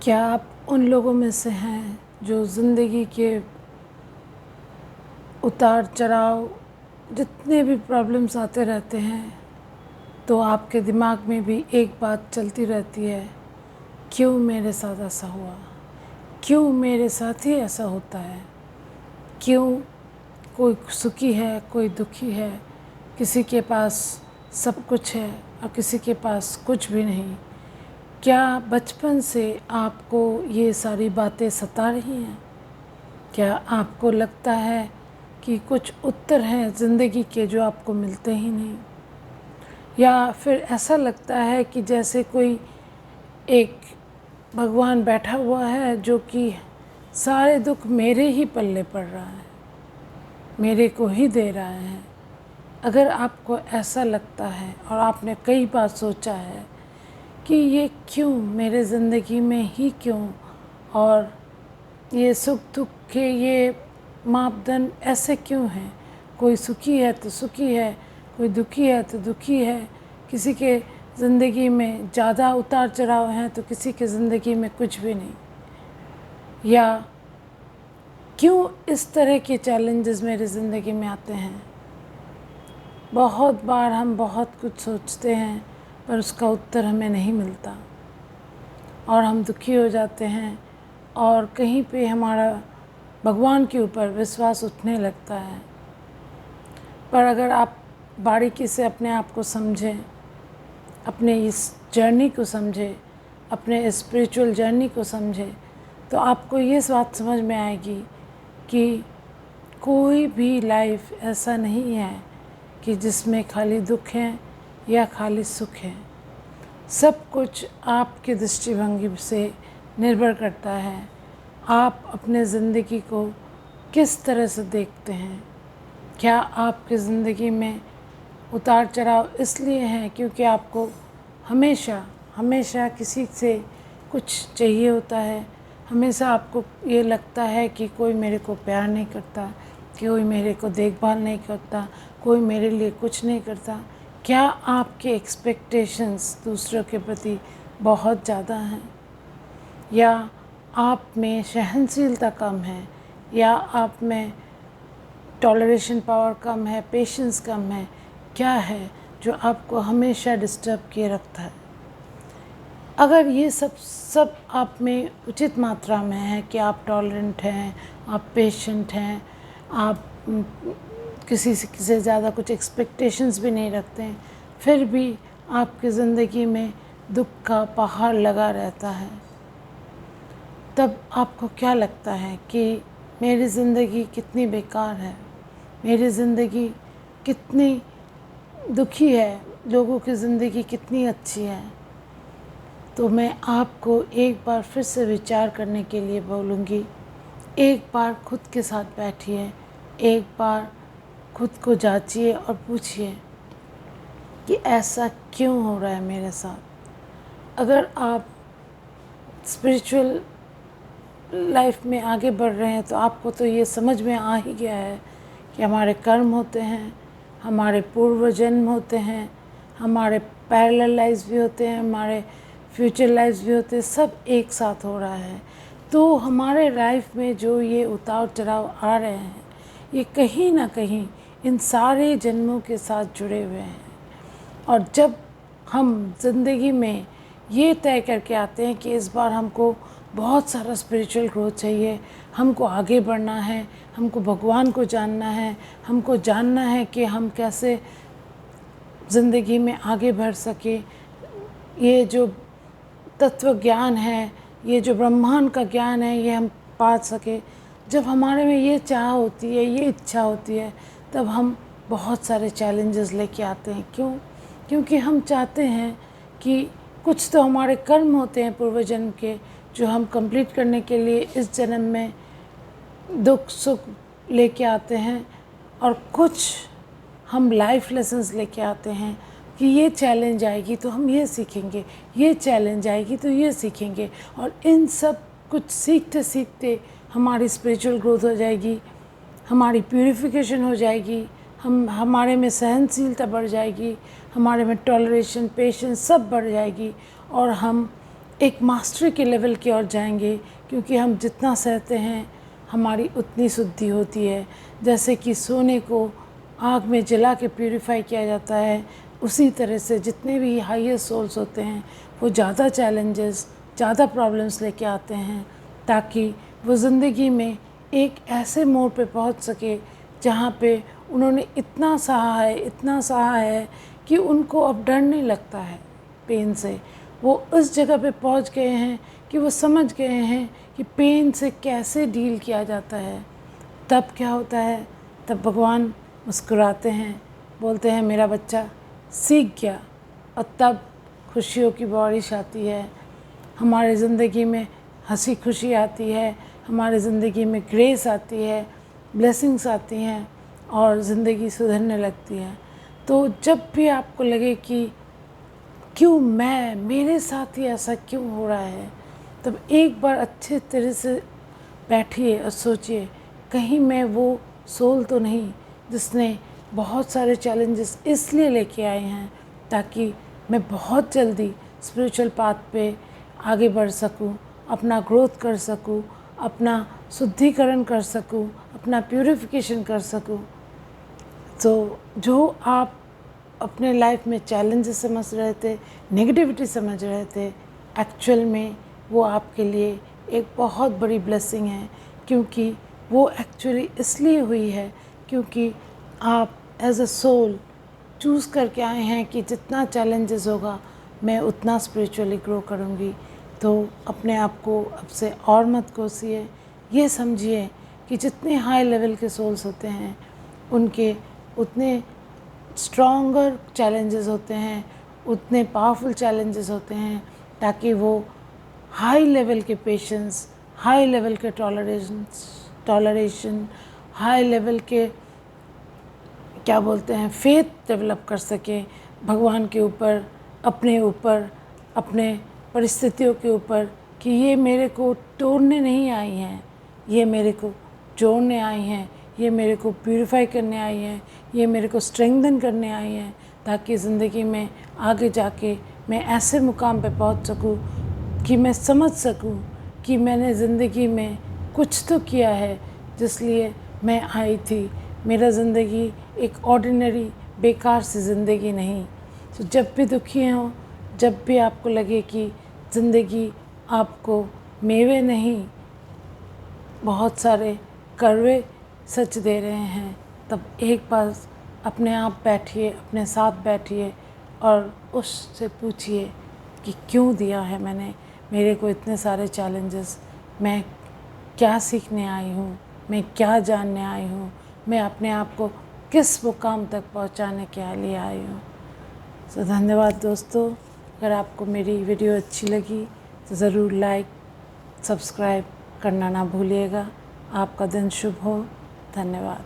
क्या आप उन लोगों में से हैं जो ज़िंदगी के उतार चढ़ाव, जितने भी प्रॉब्लम्स आते रहते हैं, तो आपके दिमाग में भी एक बात चलती रहती है, क्यों मेरे साथ ऐसा हुआ? क्यों मेरे साथ ही ऐसा होता है? क्यों कोई सुखी है, कोई दुखी है, किसी के पास सब कुछ है और किसी के पास कुछ भी नहीं? क्या बचपन से आपको ये सारी बातें सता रही हैं? क्या आपको लगता है कि कुछ उत्तर हैं ज़िंदगी के जो आपको मिलते ही नहीं? या फिर ऐसा लगता है कि जैसे कोई एक भगवान बैठा हुआ है जो कि सारे दुख मेरे ही पल्ले पड़ रहा है, मेरे को ही दे रहा है? अगर आपको ऐसा लगता है और आपने कई बार सोचा है कि ये क्यों मेरे ज़िंदगी में ही क्यों, और ये सुख दुख के ये मापदंड ऐसे क्यों हैं? कोई सुखी है तो सुखी है, कोई दुखी है तो दुखी है, किसी के ज़िंदगी में ज़्यादा उतार चढ़ाव हैं तो किसी के ज़िंदगी में कुछ भी नहीं। या क्यों इस तरह के चैलेंजेस मेरी ज़िंदगी में आते हैं? बहुत बार हम बहुत कुछ सोचते हैं पर उसका उत्तर हमें नहीं मिलता और हम दुखी हो जाते हैं और कहीं पे हमारा भगवान के ऊपर विश्वास उठने लगता है। पर अगर आप बारीकी से अपने आप को समझें, अपने इस जर्नी को समझें, अपने स्पिरिचुअल जर्नी को समझें, तो आपको ये बात समझ में आएगी कि कोई भी लाइफ ऐसा नहीं है कि जिसमें खाली दुख है या खाली सुख है। सब कुछ आपकी दृष्टिभंगी से निर्भर करता है। आप अपने ज़िंदगी को किस तरह से देखते हैं? क्या आपकी ज़िंदगी में उतार चढ़ाव इसलिए हैं क्योंकि आपको हमेशा हमेशा किसी से कुछ चाहिए होता है? हमेशा आपको ये लगता है कि कोई मेरे को प्यार नहीं करता, कोई मेरे को देखभाल नहीं करता, कोई मेरे लिए कुछ नहीं करता? क्या आपके एक्सपेक्टेशंस दूसरों के प्रति बहुत ज़्यादा हैं? या आप में सहनशीलता कम है? या आप में टॉलरेशन पावर कम है, पेशेंस कम है? क्या है जो आपको हमेशा डिस्टर्ब किए रखता है? अगर ये सब आप में उचित मात्रा में है कि आप टॉलरेंट हैं, आप पेशेंट हैं, आप किसी से ज़्यादा कुछ एक्सपेक्टेशंस भी नहीं रखते हैं, फिर भी आपकी ज़िंदगी में दुख का पहाड़ लगा रहता है, तब आपको क्या लगता है कि मेरी ज़िंदगी कितनी बेकार है, मेरी ज़िंदगी कितनी दुखी है, लोगों की ज़िंदगी कितनी अच्छी है? तो मैं आपको एक बार फिर से विचार करने के लिए बोलूँगी। एक बार खुद के साथ बैठिए, एक बार खुद को जांचिए और पूछिए कि ऐसा क्यों हो रहा है मेरे साथ। अगर आप स्पिरिचुअल लाइफ में आगे बढ़ रहे हैं तो आपको तो ये समझ में आ ही गया है कि हमारे कर्म होते हैं, हमारे पूर्व जन्म होते हैं, हमारे पैरेलल लाइफ्स भी होते हैं, हमारे फ्यूचर लाइफ्स भी होते हैं, सब एक साथ हो रहा है। तो हमारे लाइफ में जो ये उतार चढ़ाव आ रहे हैं, ये कहीं ना कहीं इन सारे जन्मों के साथ जुड़े हुए हैं। और जब हम ज़िंदगी में ये तय करके आते हैं कि इस बार हमको बहुत सारा स्पिरिचुअल ग्रोथ चाहिए, हमको आगे बढ़ना है, हमको भगवान को जानना है, हमको जानना है कि हम कैसे ज़िंदगी में आगे बढ़ सके, ये जो तत्व ज्ञान है, ये जो ब्रह्मांड का ज्ञान है, ये हम पा सके। जब हमारे में ये चाह होती है, ये इच्छा होती है, तब हम बहुत सारे चैलेंजेस लेके आते हैं। क्यों? क्योंकि हम चाहते हैं कि कुछ तो हमारे कर्म होते हैं पूर्व जन्म के, जो हम कंप्लीट करने के लिए इस जन्म में दुख सुख लेके आते हैं, और कुछ हम लाइफ लेसन्स लेके आते हैं कि ये चैलेंज आएगी तो हम ये सीखेंगे, ये चैलेंज आएगी तो ये सीखेंगे। और इन सब कुछ सीखते सीखते हमारी स्पिरिचुअल ग्रोथ हो जाएगी, हमारी प्यूरिफिकेशन हो जाएगी, हमारे में सहनशीलता बढ़ जाएगी, हमारे में टॉलरेशन पेशेंस सब बढ़ जाएगी, और हम एक मास्टरी के लेवल की ओर जाएंगे, क्योंकि हम जितना सहते हैं हमारी उतनी शुद्धि होती है। जैसे कि सोने को आग में जला के प्यूरिफाई किया जाता है, उसी तरह से जितने भी हायर सोल्स होते हैं वो ज़्यादा चैलेंजेस, ज़्यादा प्रॉब्लम्स लेके आते हैं, ताकि वो ज़िंदगी में एक ऐसे मोड़ पे पहुंच सके जहाँ पे उन्होंने इतना सहा है कि उनको अब डर नहीं लगता है पेन से। वो उस जगह पे पहुंच गए हैं कि वो समझ गए हैं कि पेन से कैसे डील किया जाता है। तब क्या होता है, तब भगवान मुस्कुराते हैं, बोलते हैं मेरा बच्चा सीख गया। और तब खुशियों की बारिश आती है, हमारे ज़िंदगी में हंसी खुशी आती है, हमारे ज़िंदगी में ग्रेस आती है, ब्लेसिंग्स आती हैं और ज़िंदगी सुधरने लगती है। तो जब भी आपको लगे कि क्यों मेरे साथ ही ऐसा क्यों हो रहा है, तब एक बार अच्छे तरह से बैठिए और सोचिए, कहीं मैं वो सोल तो नहीं जिसने बहुत सारे चैलेंजेस इसलिए लेके आए हैं ताकि मैं बहुत जल्दी स्पिरिचुअल पाथ पे आगे बढ़ सकूं, अपना ग्रोथ कर सकूं, अपना शुद्धिकरण कर सकूं, अपना प्यूरिफिकेशन कर सकूं। तो जो आप अपने लाइफ में चैलेंजेस समझ रहे थे, नेगेटिविटी समझ रहे थे, एक्चुअल में वो आपके लिए एक बहुत बड़ी ब्लेसिंग है, क्योंकि वो एक्चुअली इसलिए हुई है क्योंकि आप एज अ सोल चूज़ करके आए हैं कि जितना चैलेंजेस होगा मैं उतना स्पिरिचुअली ग्रो करूँगी। तो अपने आप को अब से और मत कोसिए, ये समझिए कि जितने हाई लेवल के सोल्स होते हैं उनके उतने स्ट्रॉन्गर चैलेंजेस होते हैं, उतने पावरफुल चैलेंजेस होते हैं, ताकि वो हाई लेवल के पेशेंस, हाई लेवल के टॉलरेशन, हाई लेवल के क्या बोलते हैं फेथ डेवलप कर सकें भगवान के ऊपर, अपने परिस्थितियों के ऊपर, कि ये मेरे को तोड़ने नहीं आई हैं, ये मेरे को जोड़ने आई हैं, ये मेरे को प्यूरिफाई करने आई हैं, ये मेरे को स्ट्रेंथन करने आई हैं, ताकि ज़िंदगी में आगे जाके मैं ऐसे मुकाम पे पहुंच सकूं कि मैं समझ सकूं कि मैंने ज़िंदगी में कुछ तो किया है जिसलिए मैं आई थी। मेरा ज़िंदगी एक ऑर्डिनरी बेकार सी ज़िंदगी नहीं। तो जब भी दुखी हो, जब भी आपको लगे कि ज़िंदगी आपको मेवे नहीं बहुत सारे कड़वे सच दे रहे हैं, तब एक बार अपने आप बैठिए, अपने साथ बैठिए और उससे पूछिए कि क्यों दिया है मैंने मेरे को इतने सारे चैलेंजेस, मैं क्या सीखने आई हूँ, मैं क्या जानने आई हूँ, मैं अपने आप को किस मुकाम तक पहुँचाने के लिए आई हूँ। तो धन्यवाद दोस्तों। अगर आपको मेरी वीडियो अच्छी लगी तो ज़रूर लाइक, सब्सक्राइब करना ना भूलिएगा। आपका दिन शुभ हो। धन्यवाद।